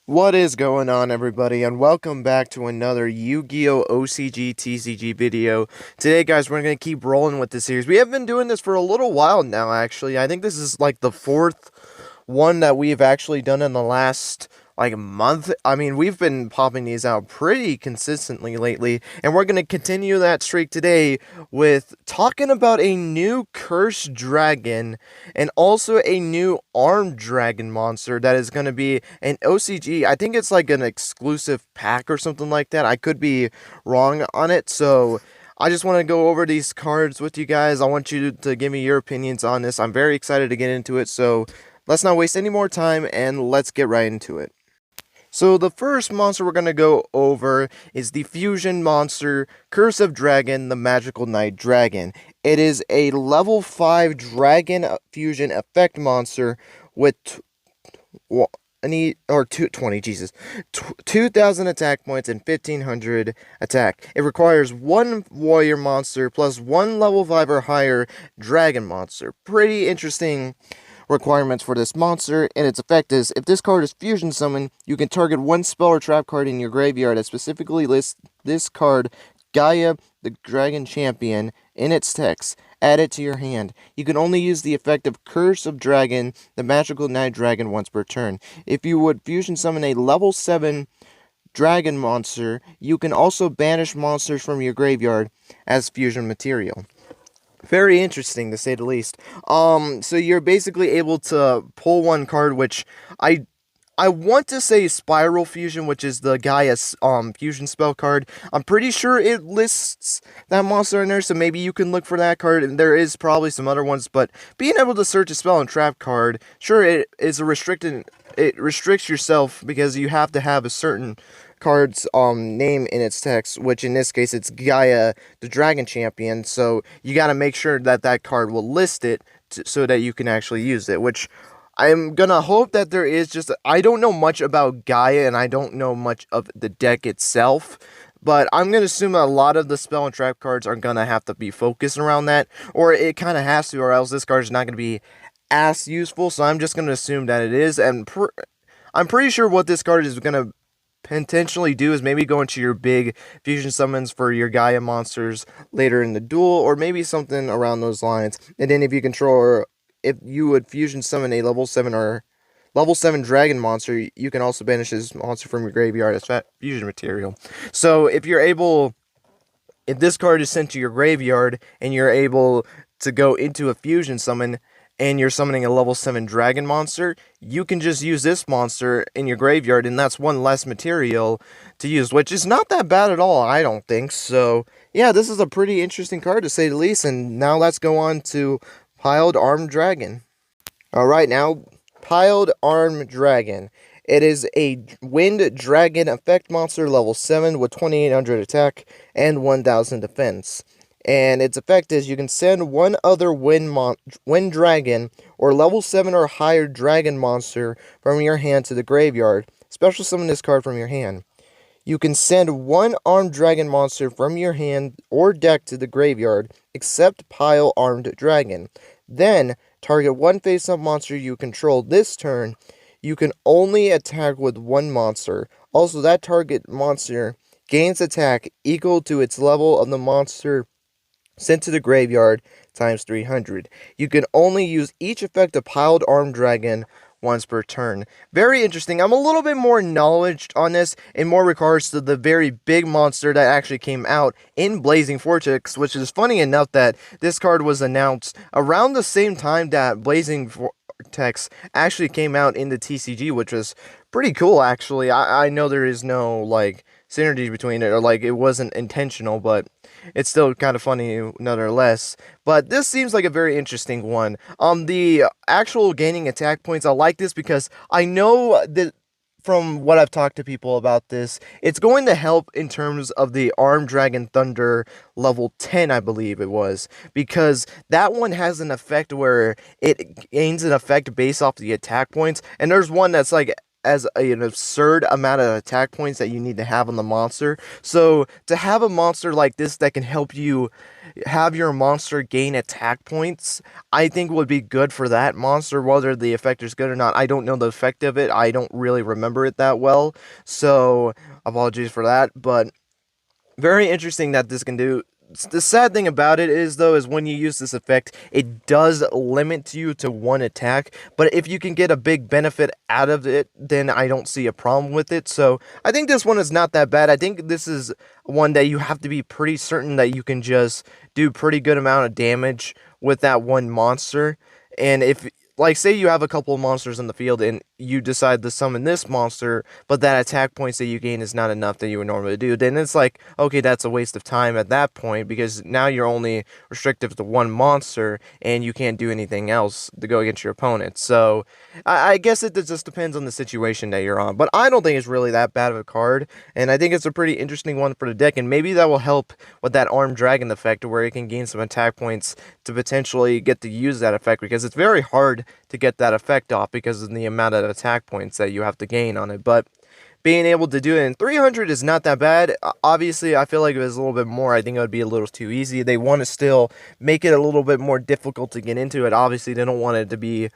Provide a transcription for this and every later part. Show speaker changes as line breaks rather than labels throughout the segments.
What is going on, everybody, and welcome back to another Yu-Gi-Oh! OCG TCG video. Today, guys, we're going to keep rolling with this series. We have been doing this for a little while now, actually. I think this is like the fourth one that we've actually done in the last month. I mean, we've been popping these out pretty consistently lately, and we're going to continue that streak today with talking about a new cursed dragon and also a new armed dragon monster that is going to be an OCG. I think it's like an exclusive pack or something like that. I could be wrong on it, so I just want to go over these cards with you guys. I want you to give me your opinions on this. I'm very excited to get into it, so let's not waste any more time and let's get right into it. So the first monster we're going to go over is the Fusion Monster, Curse of Dragon, the Magical Knight Dragon. It is a level 5 Dragon Fusion effect monster with 20, 2,000 attack points and 1,500 attack. It requires one warrior monster plus one level 5 or higher dragon monster. Pretty interesting requirements for this monster, and its effect is, if this card is fusion summoned, you can target one spell or trap card in your graveyard that specifically lists this card, Gaia, the Dragon Champion, in its text. Add it to your hand. You can only use the effect of Curse of Dragon, the Magical Knight Dragon, once per turn. If you would fusion summon a level 7 dragon monster, you can also banish monsters from your graveyard as fusion material. Very interesting, to say the least. So you're basically able to pull one card, which I want to say Spiral Fusion, which is the Gaia's fusion spell card. I'm pretty sure it lists that monster in there, so maybe you can look for that card. And there is probably some other ones, but being able to search a spell and trap card, sure, it is a restricted. It restricts yourself because you have to have a certain card's name in its text, which in this case it's Gaia, the Dragon Champion. So you got to make sure that that card will list it so that you can actually use it, which I'm gonna hope that there is. Just, I don't know much about Gaia and I don't know much of the deck itself, but I'm gonna assume a lot of the spell and trap cards are gonna have to be focused around that, or it kind of has to, or else this card is not gonna be as useful. So I'm just gonna assume that it is, and I'm pretty sure what this card is gonna potentially do is maybe go into your big fusion summons for your Gaia monsters later in the duel, or maybe something around those lines. And then if you control, or if you would fusion summon a level 7 or level 7 dragon monster, you can also banish this monster from your graveyard as fusion material. So if this card is sent to your graveyard and you're able to go into a fusion summon, and you're summoning a level 7 dragon monster, you can just use this monster in your graveyard, and that's one less material to use, which is not that bad at all, I don't think. So, yeah, this is a pretty interesting card, to say the least, and now let's go on to Piled Armed Dragon. Alright, now, Piled Armed Dragon. It is a Wind Dragon effect monster, level 7, with 2,800 attack and 1,000 defense. And its effect is, you can send one other wind dragon or level 7 or higher dragon monster from your hand to the graveyard. Special summon this card from your hand. You can send one armed dragon monster from your hand or deck to the graveyard, except Pile Armed Dragon. Then, target one face-up monster you control this turn. You can only attack with one monster. Also, that target monster gains attack equal to its level of the monster sent to the graveyard times 300. You can only use each effect of Piled Armed Dragon once per turn. Very interesting. I'm a little bit more knowledge on this in more regards to the very big monster that actually came out in Blazing Vortex, which is funny enough that this card was announced around the same time that Blazing Vortex actually came out in the TCG, which was pretty cool, actually. I know there is no, synergy between it, or, it wasn't intentional, but it's still kind of funny nonetheless. But this seems like a very interesting one. The actual gaining attack points, I like this because I know that from what I've talked to people about this, it's going to help in terms of the Armed Dragon Thunder level 10, I believe it was, because that one has an effect where it gains an effect based off the attack points, and there's one that's as an absurd amount of attack points that you need to have on the monster. So to have a monster like this that can help you have your monster gain attack points, I think would be good for that monster. Whether the effect is good or not, I don't know the effect of it. I don't really remember it that well, so apologies for that. But very interesting that this can do. The sad thing about it is, though, is when you use this effect, it does limit you to one attack. But if you can get a big benefit out of it, then I don't see a problem with it. So I think this one is not that bad. I think this is one that you have to be pretty certain that you can just do pretty good amount of damage with that one monster. And if, like, say you have a couple of monsters in the field and you decide to summon this monster, but that attack points that you gain is not enough that you would normally do, then it's like, okay, that's a waste of time at that point, because now you're only restricted to one monster and you can't do anything else to go against your opponent. So I guess it just depends on the situation that you're on, but I don't think it's really that bad of a card, and I think it's a pretty interesting one for the deck, and maybe that will help with that Armed Dragon effect, where it can gain some attack points to potentially get to use that effect, because it's very hard to get that effect off because of the amount of attack points that you have to gain on it. But being able to do it in 300 is not that bad. Obviously, I feel like if it was a little bit more, I think it would be a little too easy. They want to still make it a little bit more difficult to get into it. Obviously, they don't want it to be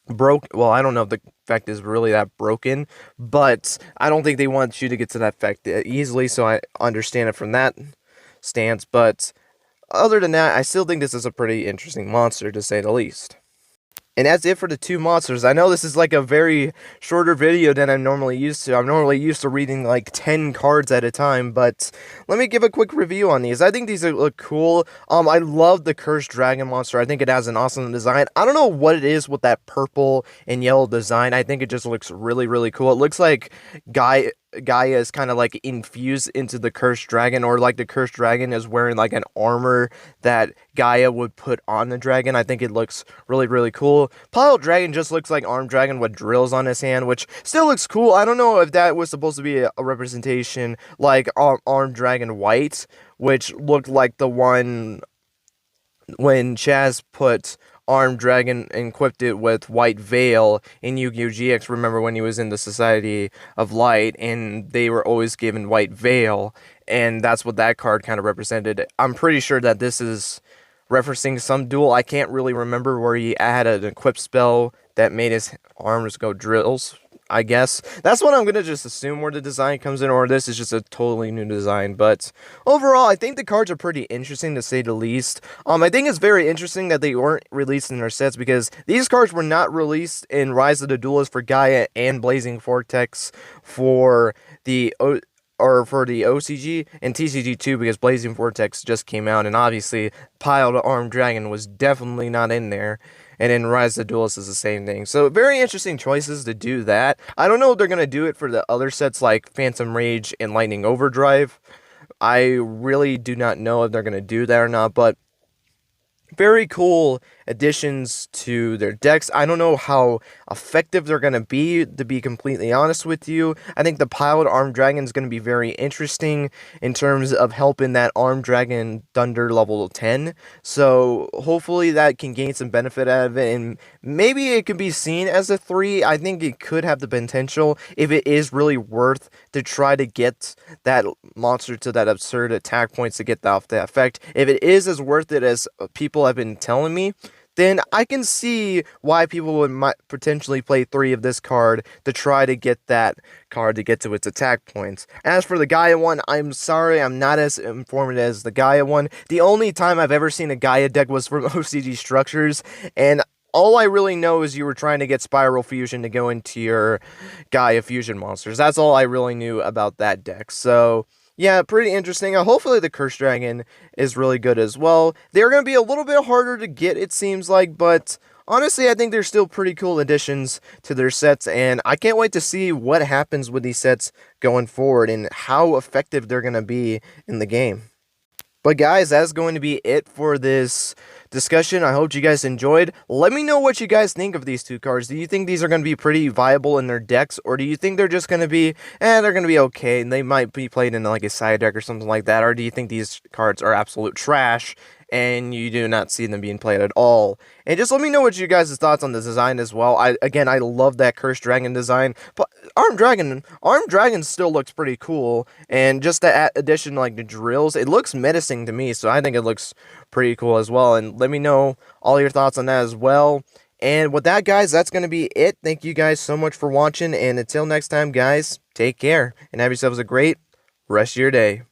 broke. Well, I don't know if the effect is really that broken, but I don't think they want you to get to that effect easily, so I understand it from that stance. But other than that, I still think this is a pretty interesting monster, to say the least. And that's it for the two monsters. I know this is like a very shorter video than I'm normally used to. I'm normally used to reading like 10 cards at a time, but let me give a quick review on these. I think these look cool. I love the Cursed Dragon monster. I think it has an awesome design. I don't know what it is with that purple and yellow design. I think it just looks really, really cool. It looks like Gaia is kind of like infused into the Cursed Dragon, or like the Cursed Dragon is wearing like an armor that Gaia would put on the dragon. I think it looks really, really cool. Piled Dragon just looks like Armed Dragon with drills on his hand, which still looks cool. I don't know if that was supposed to be a representation like Armed Dragon White, which looked like the one when Chaz put Armed Dragon and equipped it with White Veil in Yu-Gi-Oh! GX. Remember when he was in the Society of Light, and they were always given White Veil, and that's what that card kind of represented. I'm pretty sure that this is referencing some duel. I can't really remember, where he had an equipped spell that made his arms go drills, I guess. That's what I'm going to just assume where the design comes in, or this is just a totally new design. But overall, I think the cards are pretty interesting, to say the least. I think it's very interesting that they weren't released in their sets, because these cards were not released in Rise of the Duelist for Gaia and Blazing Vortex for the OCG and TCG2, because Blazing Vortex just came out, and obviously Piled Armed Dragon was definitely not in there. And in Rise of the Duelist is the same thing. So very interesting choices to do that. I don't know if they're going to do it for the other sets like Phantom Rage and Lightning Overdrive. I really do not know if they're going to do that or not, but very cool additions to their decks. I don't know how effective they're going to be completely honest with you. I think the Piled Armed Dragon is going to be very interesting in terms of helping that Armed Dragon Thunder level 10. So hopefully that can gain some benefit out of it, and maybe it can be seen as a 3. I think it could have the potential, if it is really worth to try to get that monster to that absurd attack points to get off the effect. If it is as worth it as people have been telling me, then I can see why people would potentially play 3 of this card to try to get that card to get to its attack points. As for the Gaia one, I'm sorry, I'm not as informative as the Gaia one. The only time I've ever seen a Gaia deck was from OCG Structures, and all I really know is you were trying to get Spiral Fusion to go into your Gaia Fusion monsters. That's all I really knew about that deck. So yeah, pretty interesting. Hopefully the Cursed Dragon is really good as well. They're going to be a little bit harder to get, it seems like, but honestly, I think they're still pretty cool additions to their sets, and I can't wait to see what happens with these sets going forward and how effective they're going to be in the game. But guys, that's going to be it for this discussion. I hope you guys enjoyed. Let me know what you guys think of these two cards. Do you think these are going to be pretty viable in their decks, or do you think they're just going to be, they're going to be okay, and they might be played in like a side deck or something like that, or do you think these cards are absolute trash and you do not see them being played at all. And just let me know what you guys' thoughts on the design as well. I love that Cursed Dragon design, but Armed Dragon still looks pretty cool, and just the addition like the drills, it looks menacing to me, so I think it looks pretty cool as well. And let me know all your thoughts on that as well. And with that, guys, that's going to be it. Thank you guys so much for watching, and until next time, guys, take care, and have yourselves a great rest of your day.